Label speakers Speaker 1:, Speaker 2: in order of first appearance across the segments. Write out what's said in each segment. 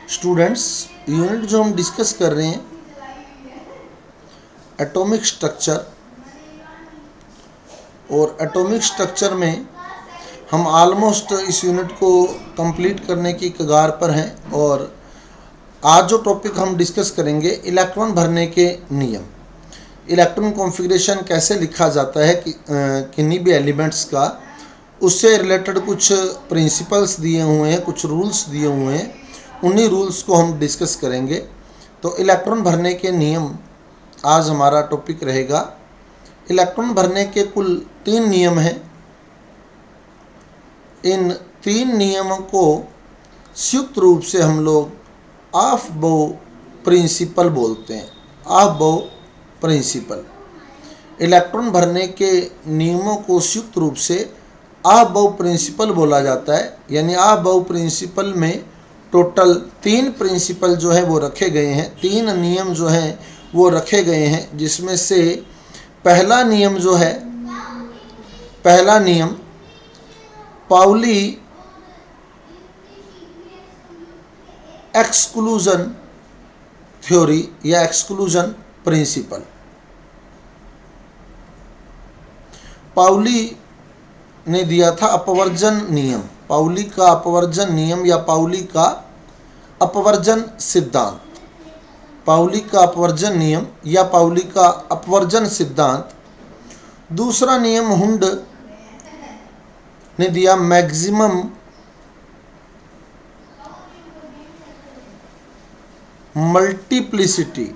Speaker 1: Students, unit जो हम discuss कर रहे हैं एटॉमिक स्ट्रक्चर, और एटॉमिक स्ट्रक्चर में हम ऑलमोस्ट इस यूनिट को कंप्लीट करने की कगार पर हैं। और आज जो टॉपिक हम डिस्कस करेंगे, इलेक्ट्रॉन भरने के नियम। इलेक्ट्रॉन कॉन्फ़िगरेशन कैसे लिखा जाता है कि किन्हीं भी एलिमेंट्स का, उससे रिलेटेड कुछ प्रिंसिपल्स दिए हुए हैं, कुछ रूल्स दिए हुए हैं, उन्हीं रूल्स को हम डिस्कस करेंगे। तो इलेक्ट्रॉन भरने के नियम आज हमारा टॉपिक रहेगा। इलेक्ट्रॉन भरने के कुल 3 नियम हैं। इन 3 नियमों को संयुक्त रूप से हम लोग ऑफ बाउ प्रिंसिपल बोलते हैं। ऑफ बाउ प्रिंसिपल, इलेक्ट्रॉन भरने के नियमों को संयुक्त रूप से ऑफ बाउ प्रिंसिपल बोला जाता है। यानी ऑफ बाउ प्रिंसिपल में टोटल 3 प्रिंसिपल जो है वो रखे गए हैं, 3 नियम जो हैं वो रखे गए हैं, जिसमें से पहला नियम जो है, पहला नियम पाउली एक्सक्लूजन थ्योरी या एक्सक्लूजन प्रिंसिपल। पाउली ने दिया था अपवर्जन नियम, पाउली का अपवर्जन नियम या पाउली का अपवर्जन सिद्धांत। पाउली का अपवर्जन नियम या पाउली का अपवर्जन सिद्धांत। दूसरा नियम हुंड ने दिया मैक्सिमम मल्टीप्लिसिटी।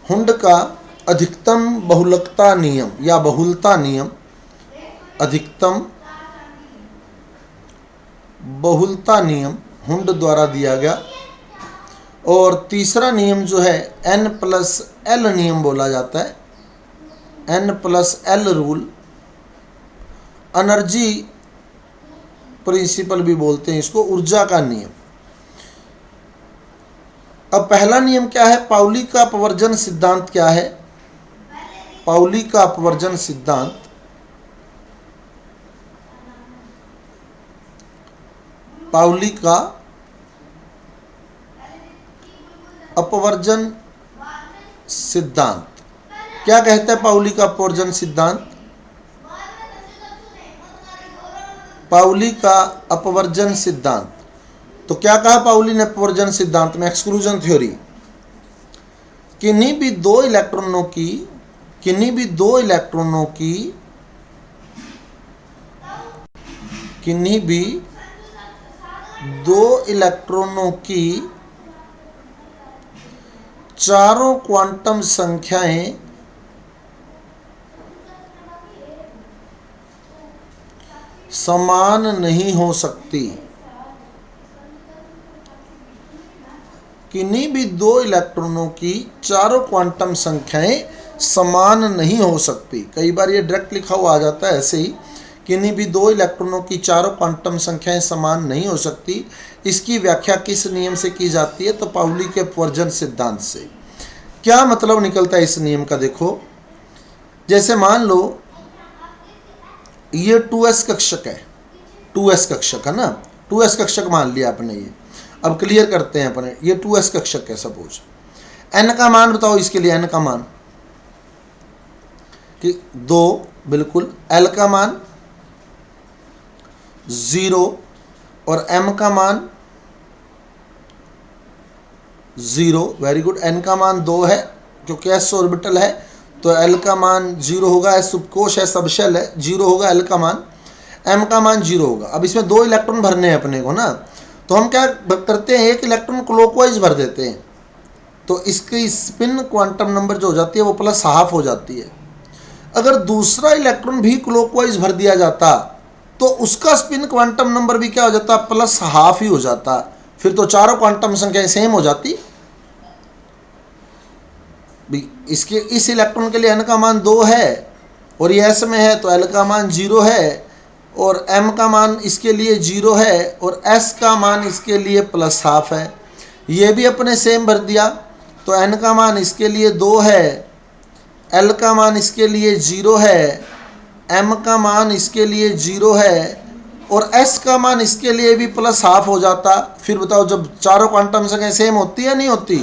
Speaker 1: हुंड का अधिकतम बहुलकता नियम या बहुलता नियम, अधिकतम बहुलता नियम हुंड द्वारा दिया गया। और तीसरा नियम जो है N+L नियम बोला जाता है, N+L रूल, एनर्जी प्रिंसिपल भी बोलते हैं इसको, ऊर्जा का नियम। अब पहला नियम क्या है, पाउली का अपवर्जन सिद्धांत क्या है? पाउली का अपवर्जन सिद्धांत, पाउली का अपवर्जन सिद्धांत क्या कहता है? पाउली का अपवर्जन सिद्धांत, पाउली का अपवर्जन सिद्धांत। तो क्या कहा पाउली ने अपवर्जन सिद्धांत में? एक्सक्लूजन थ्योरी, किन्हीं भी दो इलेक्ट्रॉनों की, किन्हीं भी दो इलेक्ट्रॉनों की, किन्हीं भी दो इलेक्ट्रॉनों की चारों क्वांटम संख्याएं समान नहीं हो सकती। किन्हीं भी दो इलेक्ट्रॉनों की चारों क्वांटम संख्याएं समान नहीं हो सकती। कई बार ये डायरेक्ट लिखा हुआ आ जाता है ऐसे ही, किन्हीं भी दो इलेक्ट्रॉनों की चारों क्वांटम संख्याएं समान नहीं हो सकती। इसकी व्याख्या किस नियम से की जाती है? तो पाउली के अपवर्जन सिद्धांत से। क्या मतलब निकलता है इस नियम का? देखो, जैसे मान लो ये 2s कक्षक है, 2s कक्षक है ना, 2s कक्षक मान लिया आपने। ये अब क्लियर करते हैं अपने, ये 2s कक्षक है सपोज। n का मान बताओ इसके लिए, n का मान कि 2, बिल्कुल। l का मान 0 और m का मान 0। Very good. n का मान 2 है क्योंकि s ऑर्बिटल है, तो l का मान 0 होगा। s उपकोष है, सबशेल है, 0 होगा l का मान, m का मान 0 होगा। अब इसमें 2 इलेक्ट्रॉन भरने हैं अपने को ना, तो हम क्या करते हैं, एक इलेक्ट्रॉन क्लॉकवाइज भर देते हैं, तो इसकी स्पिन क्वांटम नंबर जो हो जाती है वो +½ हो जाती है। अगर दूसरा इलेक्ट्रॉन भी क्लॉकवाइज भर दिया जाता तो उसका स्पिन क्वांटम नंबर भी क्या हो जाता? +½ ही हो जाता। फिर तो चारों क्वांटम संख्याएं सेम हो जाती। इसके इस इलेक्ट्रॉन के लिए n का मान 2 है और ये s में है, तो l का मान 0 है, और m का मान इसके लिए 0 है, और s का मान इसके लिए +½ है। ये भी अपने सेम भर दिया, तो n का मान इसके लिए 2 है, l का मान इसके लिए 0 है, m का मान इसके लिए 0 है, और s का मान इसके लिए भी प्लस हाफ हो जाता। फिर बताओ जब चारों क्वांटम संख्याएं सेम होती है नहीं होती,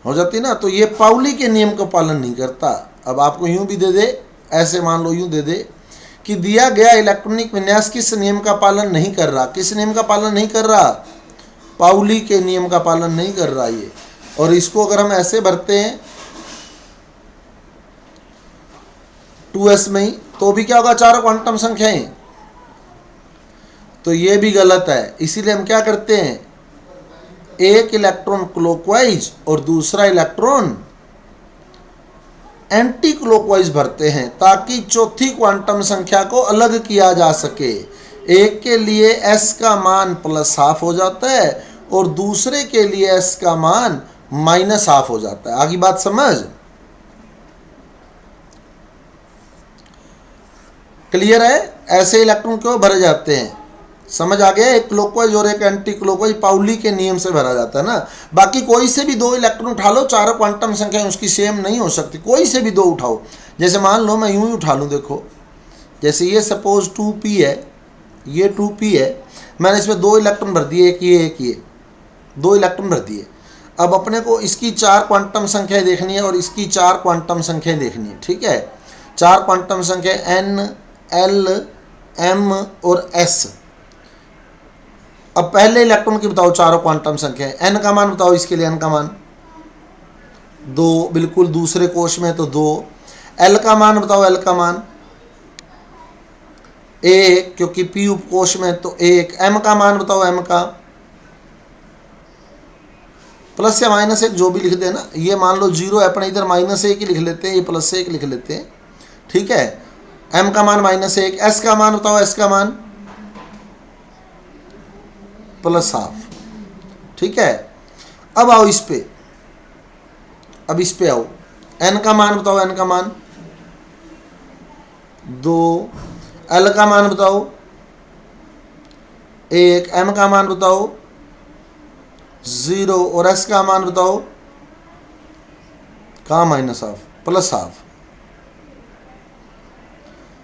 Speaker 1: हो जाती ना। तो ये पाउली के नियम का पालन नहीं करता। अब आपको यूं भी दे दे, ऐसे मान लो यूं दे दे कि दिया गया इलेक्ट्रॉनिक विन्यास किस नियम का पालन नहीं कर रहा, किस नियम का पालन नहीं कर रहा, पाउली के नियम का पालन नहीं कर रहा ये। और इसको अगर हम ऐसे भरते हैं 2s में ही, तो भी क्या होगा, चारों क्वांटम संख्याएं, तो ये भी गलत है। इसीलिए हम क्या करते हैं, एक इलेक्ट्रॉन क्लॉकवाइज और दूसरा इलेक्ट्रॉन एंटी क्लॉकवाइज भरते हैं, ताकि चौथी क्वांटम संख्या को अलग किया जा सके। एक के लिए s का मान प्लस हाफ हो जाता है और दूसरे के लिए s का मान माइनस हाफ हो जाता है। आगे बात समझ क्लियर है? ऐसे इलेक्ट्रॉन क्यों भरे जाते हैं, समझ आ गया? एक क्लॉकवाइज और एक एंटी क्लॉकवाइज पाउली के नियम से भरा जाता है ना। बाकी कोई से भी दो इलेक्ट्रॉन उठा लो, चारों क्वांटम संख्याएं उसकी सेम नहीं हो सकती, कोई से भी दो उठाओ। जैसे मान लो मैं यूं ही उठा लूं, देखो जैसे ये सपोज 2p है, ये 2p है, मैंने इसमें दो इलेक्ट्रॉन भर दिए, एक ये दो इलेक्ट्रॉन भर दिए। अब अपने को इसकी चार क्वांटम संख्याएं देखनी है और इसकी चार क्वांटम संख्याएं देखनी है, ठीक है। चार क्वांटम संख्या n, l, m और s। अब पहले इलेक्ट्रॉन की बताओ चारों क्वांटम संख्या, n का मान बताओ, इसके लिए n का मान 2, बिल्कुल दूसरे कोश में तो 2। l का मान बताओ, l का मान 1 क्योंकि p उपकोश में तो 1। m का मान बताओ, m का प्लस या माइनस 1 जो भी लिख देना। ये मान लो 0 है, अपने इधर -1 ही लिख लेते हैं, ये +1 लिख लेते हैं, ठीक है। m का मान -1। s का मान बताओ, s का मान प्लस हाफ, ठीक है। अब आओ इस पे, अब इस पे आओ, n का मान बताओ, n का मान 2, l का मान बताओ 1, m का मान बताओ 0 और s का मान बताओ, कहाँ minus half, plus half.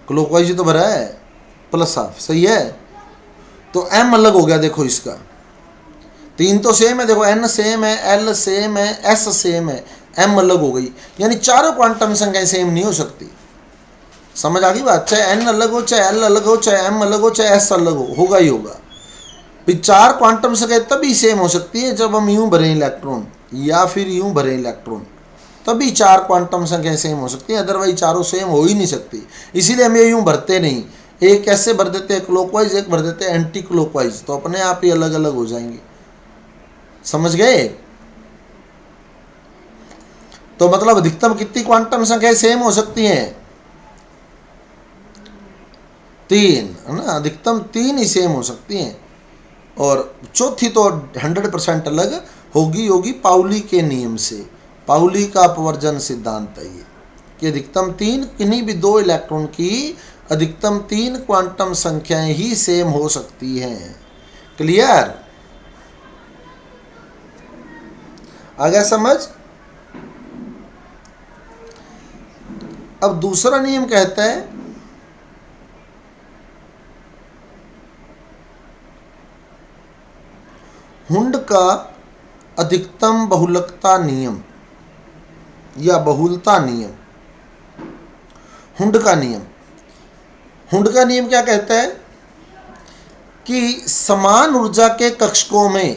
Speaker 1: Clockwise तो भरा है, प्लस हाफ, सही है। तो m अलग हो गया, देखो इसका 3 तो सेम है, देखो n सेम है, l सेम है, s सेम है, m अलग हो गई। यानी चारों क्वांटम संख्याएं सेम नहीं हो सकती, समझ आ गई बात? चाहे n अलग हो, चाहे l अलग हो, चाहे m अलग हो, चाहे s अलग हो, होगा ही होगा। फिर चार क्वांटम संख्याएं तभी सेम हो सकती है जब हम यूं भरें इलेक्ट्रॉन या फिर यूं भरें इलेक्ट्रॉन, तभी चार क्वांटम संख्याएं सेम हो सकती है, अदरवाइज चारों सेम हो ही नहीं सकती। इसीलिए हम ये यूं भरते नहीं, एक ऐसे भर देते हैं क्लॉकवाइज, एक भर देते हैं एंटी क्लॉकवाइज, तो अपने आप ही अलग अलग हो जाएंगे, समझ गए? तो मतलब अधिकतम कितनी क्वांटम संख्याएं सेम हो सकती हैं? 3, है ना, अधिकतम 3 ही सेम हो सकती हैं, और चौथी तो 100% अलग होगी पाउली के नियम से। पाउली का अपवर्जन सिद्धांत है ये कि अधिकतम 3, किन्हीं भी दो इलेक्ट्रॉन की अधिकतम 3 क्वांटम संख्याएं ही सेम हो सकती हैं। क्लियर? आ गया समझ? अब दूसरा नियम कहता है हुंड का अधिकतम बहुलकता नियम या बहुलता नियम। हुंड का नियम, हुंड का नियम क्या कहता है कि समान ऊर्जा के कक्षकों में,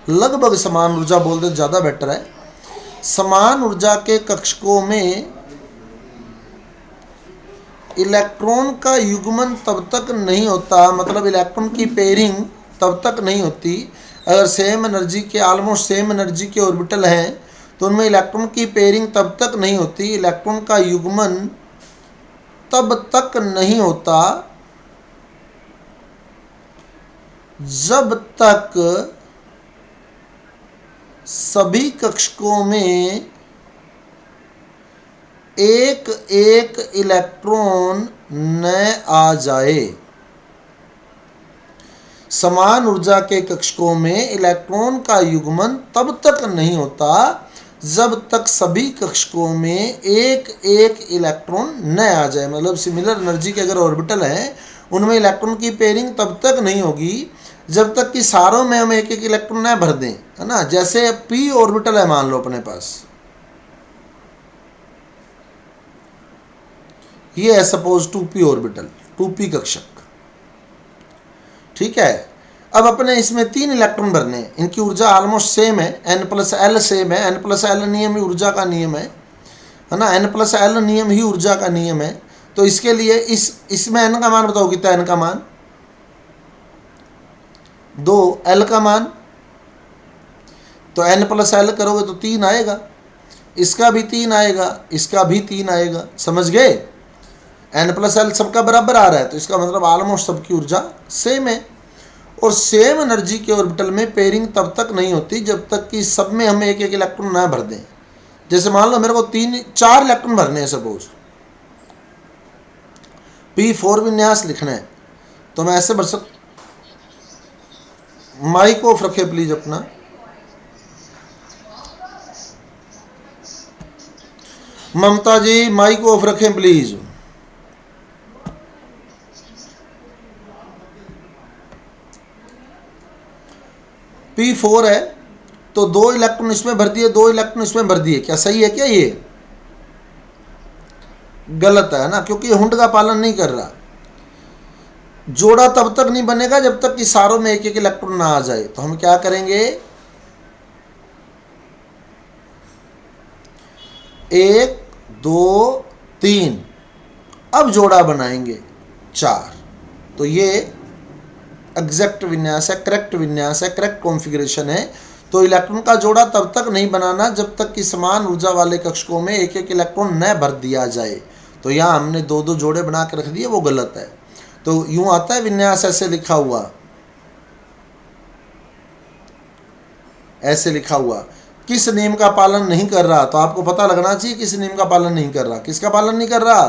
Speaker 1: लगभग समान ऊर्जा बोल दे ज़्यादा बेटर है, समान ऊर्जा के कक्षकों में इलेक्ट्रॉन का युग्मन तब तक नहीं होता, मतलब इलेक्ट्रॉन की पेयरिंग तब तक नहीं होती अगर सेम एनर्जी के, ऑलमोस्ट सेम एनर्जी के ऑर्बिटल हैं, तो उनमें इलेक्ट्रॉन की पेयरिंग तब तक नहीं होती, इलेक्ट्रॉन का युग्मन तब तक नहीं होता जब तक सभी कक्षकों में एक एक इलेक्ट्रॉन न आ जाए। समान ऊर्जा के कक्षकों में इलेक्ट्रॉन का युग्मन तब तक नहीं होता जब तक सभी कक्षकों में एक एक इलेक्ट्रॉन न आ जाए। मतलब सिमिलर एनर्जी के अगर ऑर्बिटल हैं उनमें इलेक्ट्रॉन की पेयरिंग तब तक नहीं होगी जब तक कि सारों में हम एक एक इलेक्ट्रॉन न भर दें, है ना। जैसे p ऑर्बिटल है मान लो अपने पास, ये है सपोज 2p ऑर्बिटल, 2p कक्षक, ठीक है। अब अपने इसमें 3 इलेक्ट्रॉन भरने हैं, इनकी ऊर्जा ऑलमोस्ट सेम है, n+l सेम है, n+l नियम ही ऊर्जा का नियम है ना, n+l नियम ही ऊर्जा का नियम है। तो इसके लिए इसमें n का मान बताओ कितना, n का मान 2, l का मान तो n+l करोगे तो 3 आएगा, इसका भी 3 आएगा, इसका भी 3 आएगा, समझ गए। n+l सबका बराबर आ रहा है तो इसका मतलब ऑलमोस्ट सबकी ऊर्जा सेम है। और सेम एनर्जी के ऑर्बिटल में पेयरिंग तब तक नहीं होती जब तक कि सब में हम एक एक इलेक्ट्रॉन ना भर दें। जैसे मान लो मेरे को 4 इलेक्ट्रॉन भरने हैं, सपोज p4 विन्यास लिखना है तो मैं ऐसे भर माइक ऑफ रखे प्लीज अपना। ममता जी माइक ऑफ रखें प्लीज। p4 है तो 2 इलेक्ट्रॉन इसमें भर दिए, 2 इलेक्ट्रॉन इसमें भर दिए, क्या सही है क्या? ये गलत है ना, क्योंकि हुंड का पालन नहीं कर रहा। जोड़ा तब तक नहीं बनेगा जब तक कि सारों में एक एक इलेक्ट्रॉन ना आ जाए। तो हम क्या करेंगे, 1 2 3, अब जोड़ा बनाएंगे 4। तो ये एग्जैक्ट विन्यास है, करेक्ट विन्यास है, करेक्ट कॉन्फ़िगरेशन है। तो इलेक्ट्रॉन का जोड़ा तब तक नहीं बनाना जब तक कि समान ऊर्जा वाले कक्षकों में एक एक इलेक्ट्रॉन न भर दिया जाए। तो यहाँ हमने 2 जोड़े बना के रख दिए, वो गलत है। तो यूं आता है विन्यास ऐसे लिखा हुआ, ऐसे लिखा हुआ। किस नियम का पालन नहीं कर रहा, तो आपको पता लगना चाहिए किस नियम का पालन नहीं कर रहा। किसका पालन नहीं कर रहा?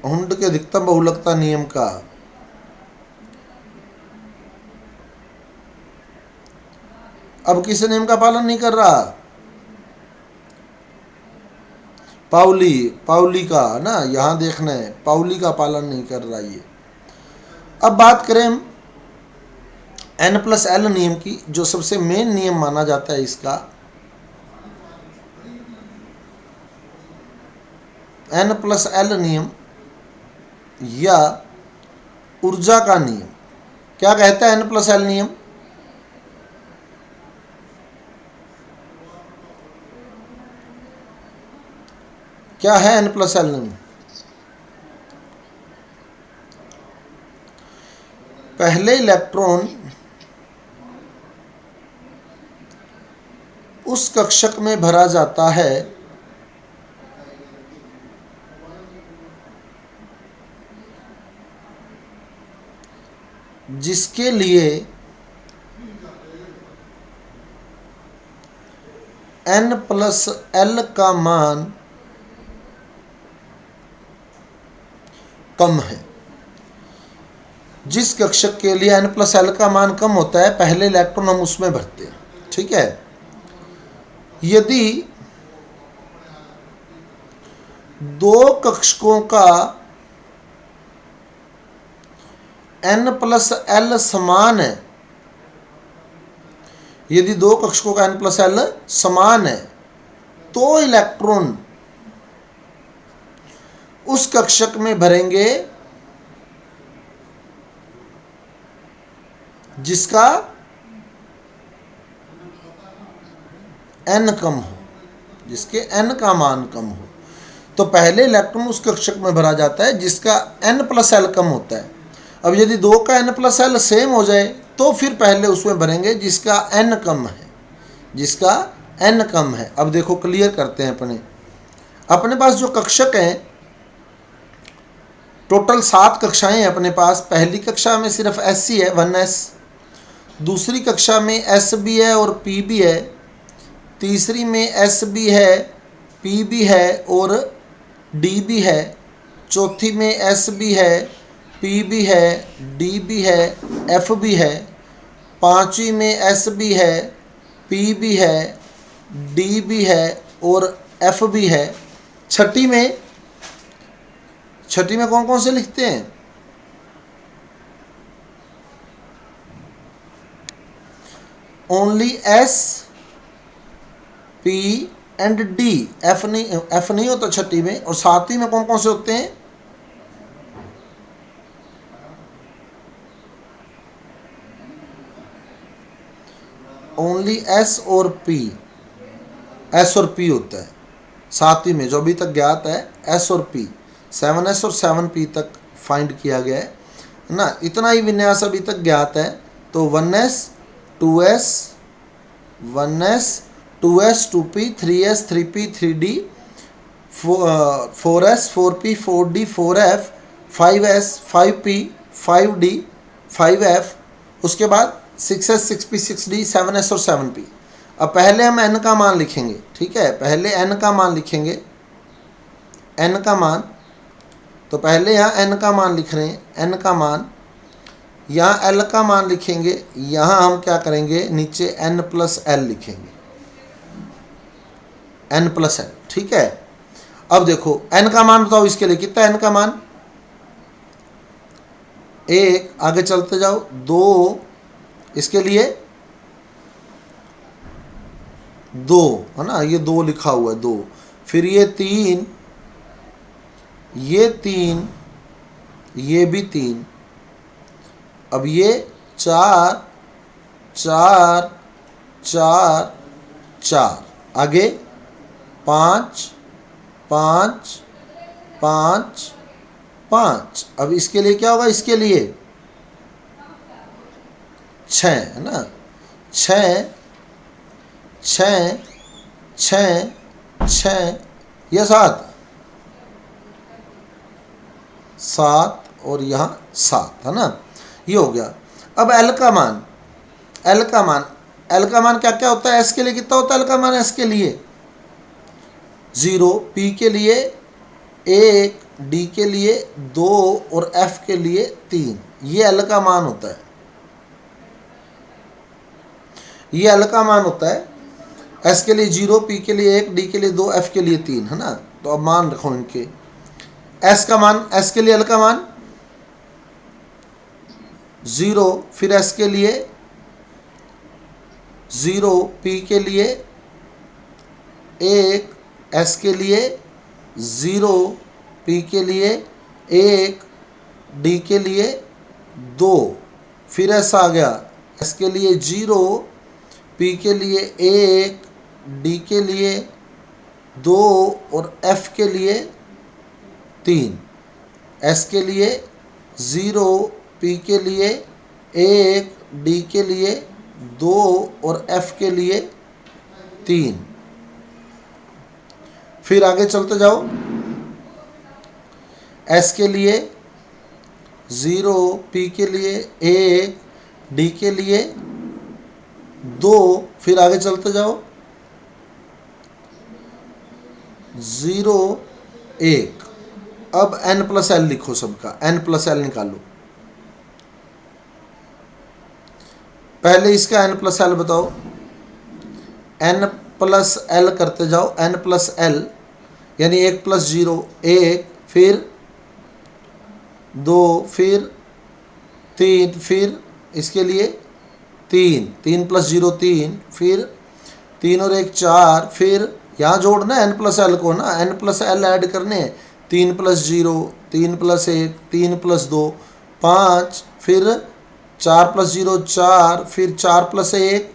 Speaker 1: हुंड के अधिकतम बहुलकता नियम का। अब किस नियम का पालन नहीं कर रहा? पाउली का ना, यहां देखना है, पाउली का पालन नहीं कर रहा ये। अब बात करें हम n+l नियम की, जो सबसे मेन नियम माना जाता है इसका। n+l नियम या ऊर्जा का नियम क्या कहता है? n+l नियम क्या है? n+l नियम पहले इलेक्ट्रॉन उस कक्षक में भरा जाता है जिसके लिए n+l का मान कम है। जिस कक्षक के लिए n+l का मान कम होता है पहले इलेक्ट्रॉन हम उसमें भरते हैं, ठीक है। यदि 2 कक्षकों का n+l समान है, यदि 2 कक्षकों का n+l समान है तो इलेक्ट्रॉन उस कक्षक में भरेंगे जिसका n कम हो, जिसके n का मान कम हो। तो पहले इलेक्ट्रॉन उस कक्षक में भरा जाता है जिसका n+l कम होता है। अब यदि 2 का n+l सेम हो जाए तो फिर पहले उसमें भरेंगे जिसका n कम है, जिसका n कम है। अब देखो क्लियर करते हैं अपने पास जो कक्षक हैं, टोटल 7 कक्षाएं हैं अपने पास। पहली कक्षा में सिर्फ SC है 1s, दूसरी कक्षा में SB है और PB है, तीसरी में SB है, PB है और DB है, चौथी में SB है, PB है, DB है, FB है, पांचवी में SB है, P भी है, D भी है और F भी है। छठी में कौन कौन से लिखते हैं? Only S, P and D। F नहीं होता छठी में। और सातवीं में कौन कौन से होते हैं? ओनली S और P होता है सातवीं में। जो अभी तक ज्ञात है S और P, 7S और 7P तक फाइंड किया गया है ना। इतना ही विन्यास अभी तक ज्ञात है। तो 1S 2S 2P 3S 3P 3D 4S 4P 4D 4F 5S 5P 5D 5F। उसके बाद 6S 6P 6D 7S और 7P। अब पहले हम n का मान लिखेंगे, ठीक है। पहले n का मान लिखेंगे, n का मान। तो पहले यहाँ n का मान लिख रहे हैं, n का मान। यहाँ l का मान लिखेंगे। यहाँ हम क्या करेंगे, नीचे n प्लस l लिखेंगे, n प्लस l, ठीक है। अब देखो n का मान बताओ इसके लिए कितना। n का मान 1, आगे चलते जाओ 2, इसके लिए 2 है ना, ये 2 लिखा हुआ है 2। फिर ये 3, ये 3, ये भी 3। अब ये 4 4 4 4, आगे 5 5 5 5। अब इसके लिए क्या होगा, इसके लिए 6 है ना, 6 6 6 6 या 7 7 और यहाँ 7 है ना, ये हो गया। अब L का मान, L का मान क्या क्या होता है। S के लिए कितना होता है L का मान? S के लिए 0, P के लिए 1, D के लिए 2 और F के लिए 3। ये L का मान होता है, ये L का मान होता है। S के लिए 0, P के लिए 1, D के लिए 2, F के लिए 3 है ना। तो अब मान रखो इनके। S का मान, S के लिए L का मान 0, फिर S के लिए 0, P के लिए 1, S के लिए 0, P के लिए 1, D के लिए 2, फिर S आ गया। S के लिए 0, P के लिए 1, D के लिए 2 और F के लिए 3। S के लिए 0, P के लिए 1, D के लिए 2 और F के लिए 3। फिर आगे चलते जाओ। S के लिए 0, P के लिए 1, D के लिए 2, फिर आगे चलते जाओ 0 1। अब n प्लस l लिखो सबका, n प्लस l निकालो। पहले इसका n प्लस l बताओ। n प्लस l करते जाओ, n प्लस l यानी 1 प्लस 0 1, फिर 2, फिर 3, फिर इसके लिए 3 प्लस 0 3, फिर 3 और 1 4, फिर यहाँ जोड़ना है n प्लस l को ना, n प्लस l ऐड करने हैं। 3 प्लस 0 3 प्लस 1 3 प्लस 2 5, फिर 4 प्लस 0 4, फिर 4 प्लस 1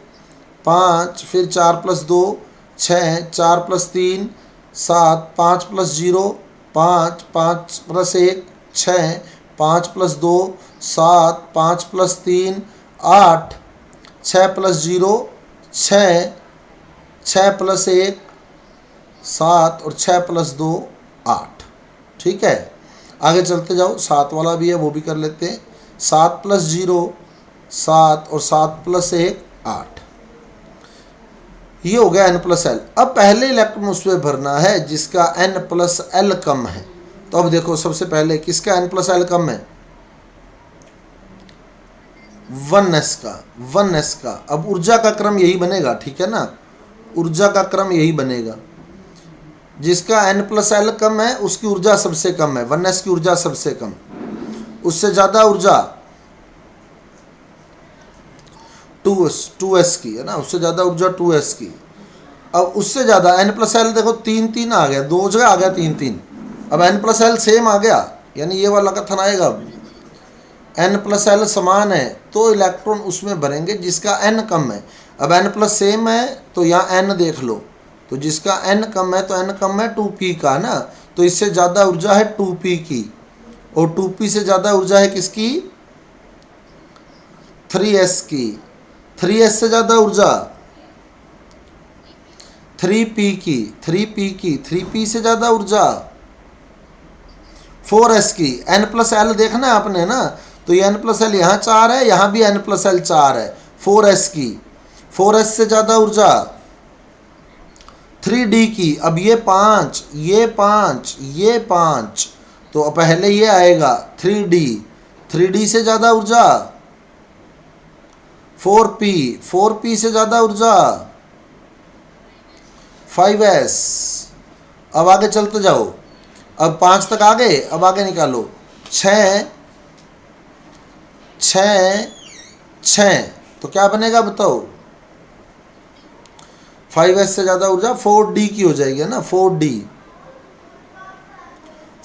Speaker 1: 5, फिर 4 plus 2 6, 4 plus 3 7, 5 plus 0 5, 5 plus 1 6, 5 plus 2 7, 5 plus 3 8, 6 plus 0 6, 6 plus 1 7 और 6 प्लस 2 8। ठीक है, आगे चलते जाओ। 7 वाला भी है, वो भी कर लेते हैं। 7 प्लस 0 7 और 7 प्लस 1 8। ये हो गया n प्लस l। अब पहले इलेक्ट्रॉन उसमें भरना है जिसका n प्लस l कम है। तो अब देखो सबसे पहले किसका n प्लस l कम है। 1s का 1s का। अब ऊर्जा का क्रम यही बनेगा, ठीक है ना, ऊर्जा का क्रम यही बनेगा। जिसका n+l कम है उसकी ऊर्जा सबसे कम है, 1s की ऊर्जा सबसे कम। उससे ज़्यादा ऊर्जा 2s की है ना, उससे ज़्यादा ऊर्जा 2s की। अब उससे ज़्यादा n+l, देखो 3 आ गया, 2 जगह आ गया 3। अब n+l सेम आ गया, यानी ये वाला कथन आएगा। अब n+l समान है तो इलेक्ट्रॉन उसमें भरेंगे जिसका n कम है। अब n+ सेम है तो यहाँ n देख लो, तो जिसका n कम है तो n कम है 2p का ना, तो इससे ज़्यादा ऊर्जा है 2p की, और 2p से ज़्यादा ऊर्जा है किसकी, 3s की। 3s से ज़्यादा ऊर्जा 3p की, 3p से ज़्यादा ऊर्जा 4s की। n+l देखना है आपने ना, तो ये n+l यहाँ 4 है, यहाँ भी n+l 4 है, 4s की। 4s से ज़्यादा ऊर्जा 3d की। अब ये 5, ये 5, ये 5, तो पहले ये आएगा 3d से ज़्यादा ऊर्जा 4p से ज़्यादा ऊर्जा 5s। अब आगे चलते जाओ, अब 5 तक आ गए, अब आगे निकालो 6, तो क्या बनेगा बताओ, 5s से ज़्यादा ऊर्जा 4d की हो जाएगी ना,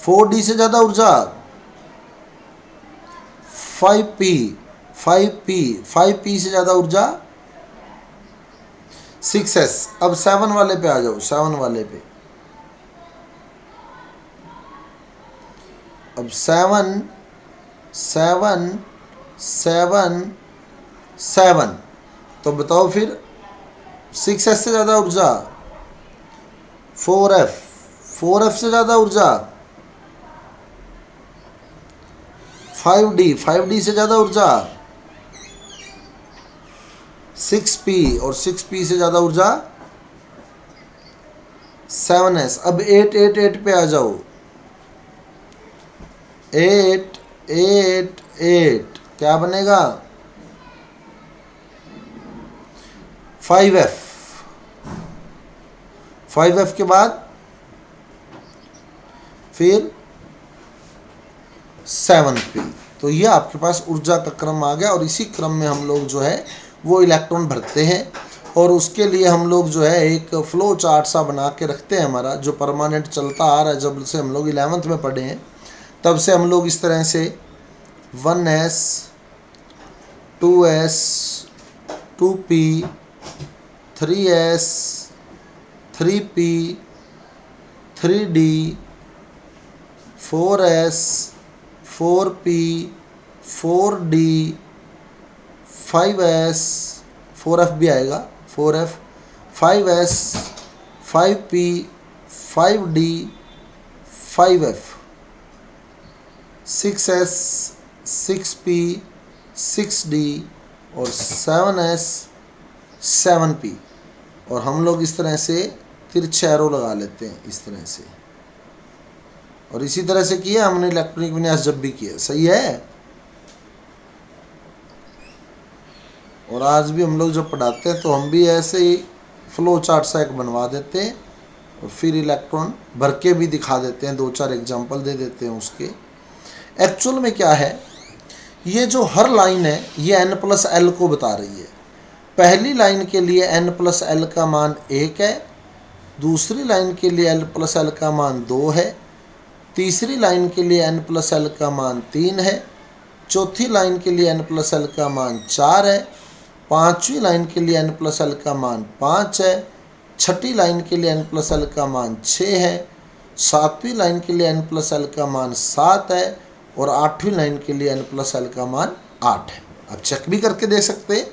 Speaker 1: 4d से ज़्यादा ऊर्जा 5p से ज़्यादा ऊर्जा 6s। अब 7 वाले पे आ जाओ, 7 वाले पे। अब 7 तो बताओ फिर 6s से ज़्यादा ऊर्जा 4f से ज़्यादा ऊर्जा 5d से ज़्यादा ऊर्जा 6p, और 6p से ज़्यादा ऊर्जा 7s। अब 8 पे आ जाओ, 8 क्या बनेगा, 5f के बाद फिर 7p। तो ये आपके पास ऊर्जा का क्रम आ गया, और इसी क्रम में हम लोग जो है वो इलेक्ट्रॉन भरते हैं। और उसके लिए हम लोग जो है एक फ्लो चार्ट सा बना के रखते हैं, हमारा जो परमानेंट चलता आ रहा है, जब से हम लोग 11th में पढ़े हैं तब से हम लोग इस तरह से 1s 2s 2p 3s 3p 3d 4s 4p 4d 5s 4f भी आएगा, 4f 5s 5p 5d 5f 6s 6p 6d और 7s 7p। और हम लोग इस तरह से तिरछे एरो लगा लेते हैं इस तरह से, और इसी तरह से किया हमने इलेक्ट्रॉनिक विन्यास जब भी किया, सही है। और आज भी हम लोग जब पढ़ाते हैं तो हम भी ऐसे ही फ्लो चार्ट सा एक बनवा देते हैं, और फिर इलेक्ट्रॉन भर के भी दिखा देते हैं, 2-4 एग्जांपल दे देते हैं उसके। एक्चुअल में क्या है, ये जो हर लाइन है ये n+l को बता रही है। पहली लाइन के लिए n+l का मान 1 है, दूसरी लाइन के लिए n+l का मान 2 है, तीसरी लाइन के लिए n+l का मान 3 है, चौथी लाइन के लिए n+l का मान 4 है, पांचवी लाइन के लिए n+l का मान 5 है, छठी लाइन के लिए n+l का मान 6 है, सातवीं लाइन के लिए n+l का मान 7 है, और आठवीं लाइन के लिए n+l का मान 8 है। अब चेक भी करके देख सकते हैं,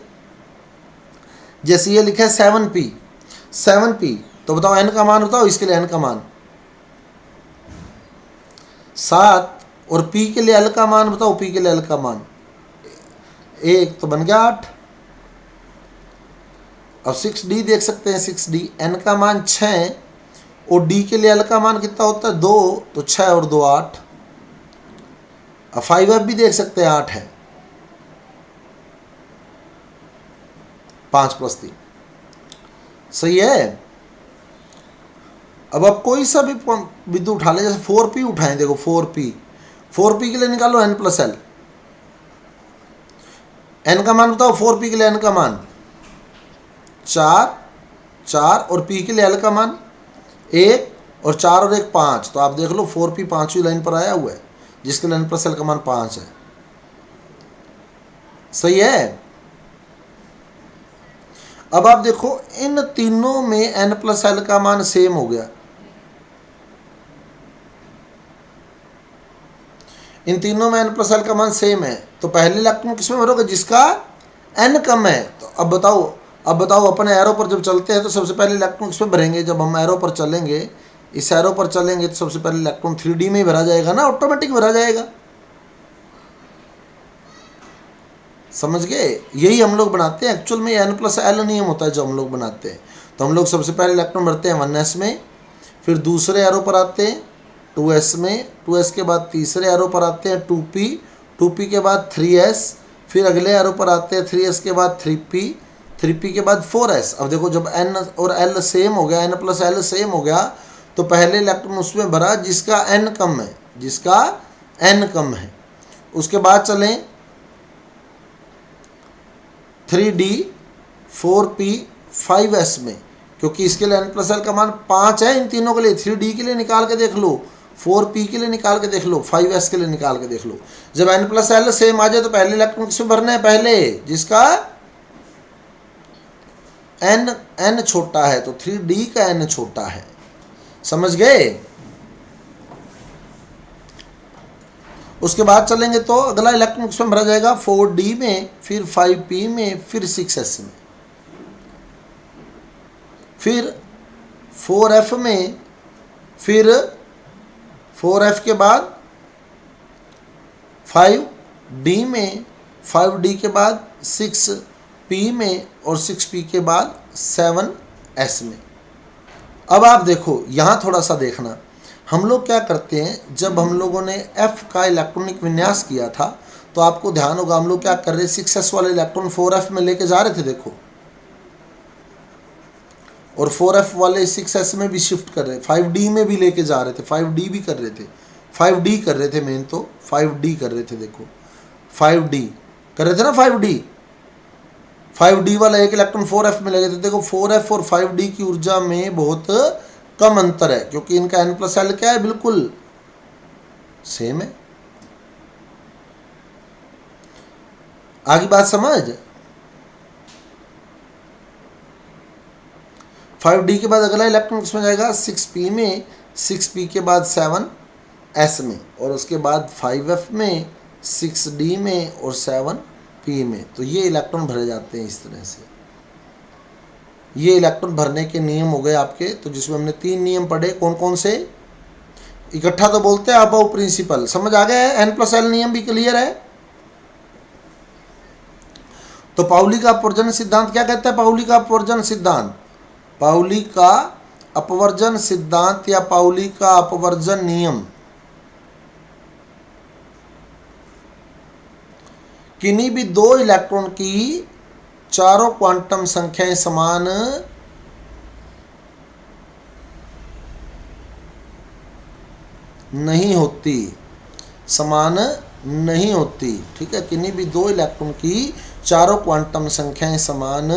Speaker 1: जैसे ये लिखा है 7p, तो बताओ n का मान बताओ, इसके लिए n का मान 7, और p के लिए l का मान बताओ, p के लिए l का मान 1, तो बन गया 8। अब 6d देख सकते हैं, 6d n का मान 6 और d के लिए l का मान कितना होता है 2, तो 6 और 2 8। अब 5f भी देख सकते हैं 8 है, 5+3 सही है। अब आप कोई सा भी बिंदु उठा ले, जैसे 4p उठाएं, देखो 4p के लिए निकालो n+l, n का मान बताओ, 4p के लिए n का मान 4 और p के लिए l का मान 1 और 4 और 1 5। तो आप देख लो 4p 5वीं लाइन पर आया हुआ है, जिसके लिए n+l का मान 5 है। सही है। अब आप देखो इन तीनों में n+l का मान सेम हो गया, इन तीनों में n+l का मान सेम है। तो पहले इलेक्ट्रॉन किसमें भरोगे, जिसका n कम है। तो अब बताओ अपन एरो पर जब चलते हैं तो सबसे पहले इलेक्ट्रॉन किसमें भरेंगे, जब हम एरो पर चलेंगे, इस एरो पर चलेंगे तो सबसे पहले इलेक्ट्रॉन 3D में ही भरा जाएगा ना, ऑटोमेटिक भरा जाएगा। समझ गए। यही हम लोग बनाते हैं एक्चुअल में, n+l नियम होता है जो हम लोग बनाते हैं। तो हम लोग सबसे पहले इलेक्ट्रॉन भरते हैं 1s में, फिर दूसरे एरो पर आते हैं 2s में, 2s के बाद तीसरे एरो पर आते हैं 2p के बाद 3s, फिर अगले एरो पर आते हैं 3s के बाद 3p के बाद 4s। अब देखो जब n और l सेम हो गया, n+l सेम हो गया, तो पहले इलेक्ट्रॉन उसमें भरा जिसका n कम है, जिसका n कम है। उसके बाद चलें 3d 4p 5s में, क्योंकि इसके लिए n+l का मान 5 है इन तीनों के लिए। 3d के लिए निकाल के देख लो, 4p के लिए निकाल के देख लो, 5s के लिए निकाल के देख लो। जब n+l सेम आ जाए तो पहले इलेक्ट्रॉन किसमें भरना है, पहले जिसका n छोटा है। तो 3d का n छोटा है। समझ गए। उसके बाद चलेंगे तो अगला इलेक्ट्रॉन किसमें भरा जाएगा, 4d में, फिर 5p में, फिर 6s में, फिर 4f में, फिर 4f के बाद 5d में, 5d के बाद 6p में, और 6p के बाद 7s में। अब आप देखो यहाँ थोड़ा सा देखना, हम लोग क्या करते हैं, जब हम लोगों ने f का इलेक्ट्रॉनिक विन्यास किया था तो आपको ध्यान होगा हम लोग क्या कर रहे, 6s वाले इलेक्ट्रॉन 4f में लेके जा रहे थे, देखो, और 4f वाले 6s में भी शिफ्ट कर रहे, 5d में भी लेके जा रहे थे, 5d भी कर रहे थे, 5d कर रहे थे, मेन तो 5d कर रहे थे। देखो 5d कर रहे थे ना, 5d वाला एक इलेक्ट्रॉन 4f में लगे थे। देखो 4f और 5d की ऊर्जा में बहुत कम अंतर है, क्योंकि इनका n+l क्या है, बिल्कुल सेम है। आगे बात समझ। 5d के बाद अगला इलेक्ट्रॉन किसमें जाएगा, 6p में, 6p के बाद 7s में, और उसके बाद 5f में, 6d में, और 7p में। तो ये इलेक्ट्रॉन भरे जाते हैं इस तरह से। ये इलेक्ट्रॉन भरने के नियम हो गए आपके, तो जिसमें हमने 3 नियम पढ़े। कौन कौन से, इकट्ठा तो बोलते हैं अबव प्रिंसिपल, समझ आ गया है। n+l नियम भी क्लियर है। तो पाउली का अपवर्जन सिद्धांत क्या कहता है, पाउली का अपवर्जन सिद्धांत, पाउली का अपवर्जन सिद्धांत या पाउली का अपवर्जन नियम, किन्हीं भी 2 इलेक्ट्रॉन की चारों क्वांटम संख्याएं समान नहीं होती, समान नहीं होती। ठीक है, किन्हीं भी 2 इलेक्ट्रॉन की चारों क्वांटम संख्याएं समान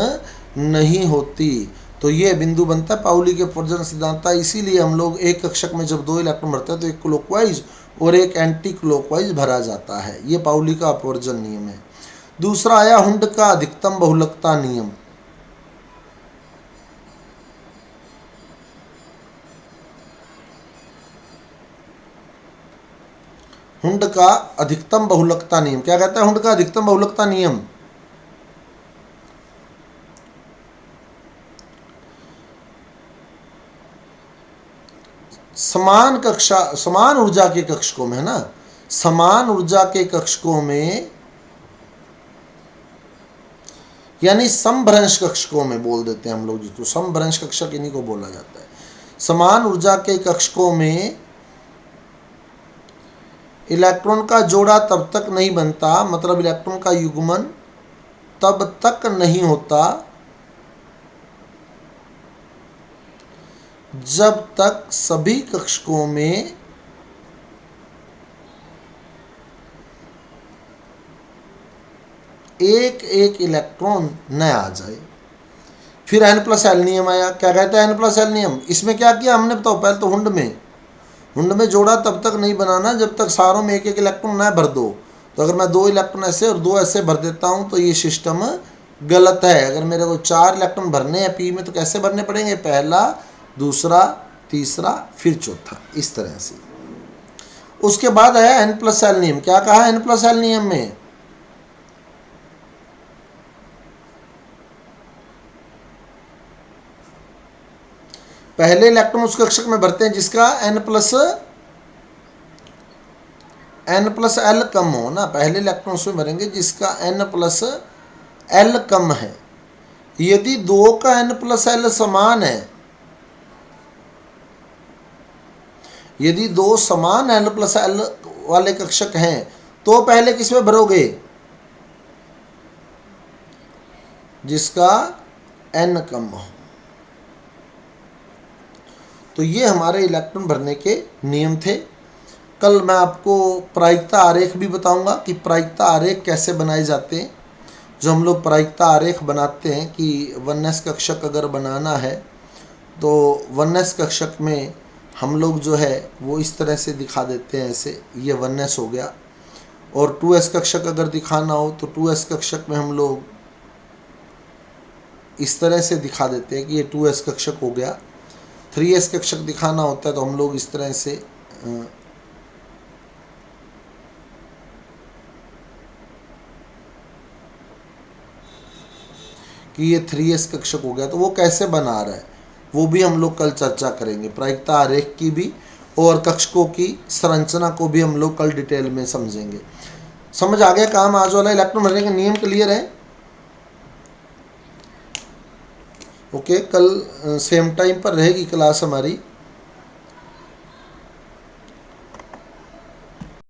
Speaker 1: नहीं होती। तो ये बिंदु बनता है पाउली के अपवर्जन सिद्धांत। इसीलिए हम लोग एक कक्षक में जब 2 इलेक्ट्रॉन भरते हैं तो एक क्लॉकवाइज और एक एंटी क्लॉकवाइज भरा जाता है। ये पाउली का अपवर्जन नियम है। दूसरा आया हुंड का अधिकतम बहुलकता नियम। हुंड का अधिकतम बहुलकता नियम क्या कहता है, हुंड का अधिकतम बहुलकता नियम, समान ऊर्जा के कक्षकों में, है ना, समान ऊर्जा के कक्षकों में, यानी समभ्रंश कक्षकों में बोल देते हैं हम लोग जिसको, समभ्रंश कक्षक इन्हीं को बोला जाता है। समान ऊर्जा के कक्षकों में इलेक्ट्रॉन का जोड़ा तब तक नहीं बनता, मतलब इलेक्ट्रॉन का युग्मन तब तक नहीं होता जब तक सभी कक्षकों में एक एक इलेक्ट्रॉन न आ जाए। फिर n+l नियम आया। क्या कहता है n+l नियम? इसमें क्या किया हमने बताओ? पहले तो हुंड में जोड़ा तब तक नहीं बनाना जब तक सारों में एक एक इलेक्ट्रॉन न भर दो। तो अगर मैं 2 इलेक्ट्रॉन ऐसे और 2 ऐसे भर देता हूं तो ये सिस्टम गलत है। अगर मेरे को 4 इलेक्ट्रॉन भरने हैं पी में तो कैसे भरने पड़ेंगे? पहला, दूसरा, तीसरा, फिर चौथा, इस तरह से। उसके बाद आया n+l नियम। क्या कहा n+l नियम में? पहले इलेक्ट्रॉन उस कक्षक में भरते हैं जिसका n+l कम हो ना। पहले इलेक्ट्रॉन उसमें भरेंगे जिसका n+l कम है। यदि 2 का n+l समान है, यदि 2 समान n+l वाले कक्षक हैं तो पहले किसमें भरोगे? जिसका n कम हो। तो ये हमारे इलेक्ट्रॉन भरने के नियम थे। कल मैं आपको प्रायिकता आरेख भी बताऊंगा कि प्रायिकता आरेख कैसे बनाए जाते हैं। जो हम लोग प्रायिकता आरेख बनाते हैं कि 1s कक्षक अगर बनाना है तो 1s कक्षक में हम लोग जो है वो इस तरह से दिखा देते हैं। ऐसे ये 1s हो गया। और 2s कक्षक अगर दिखाना हो तो 2s कक्षक में हम लोग इस तरह से दिखा देते हैं कि ये 2s कक्षक हो गया। 3s कक्षक दिखाना होता है तो हम लोग इस तरह से कि ये 3s कक्षक हो गया। तो वो कैसे बना रहा है वो भी हम लोग कल चर्चा करेंगे। प्रायिकता आरेख की भी और कक्षकों की संरचना को भी हम लोग कल डिटेल में समझेंगे। समझ आ गया काम आज वाला? इलेक्ट्रॉन भरने के नियम क्लियर है? ओके, कल सेम टाइम पर रहेगी क्लास हमारी।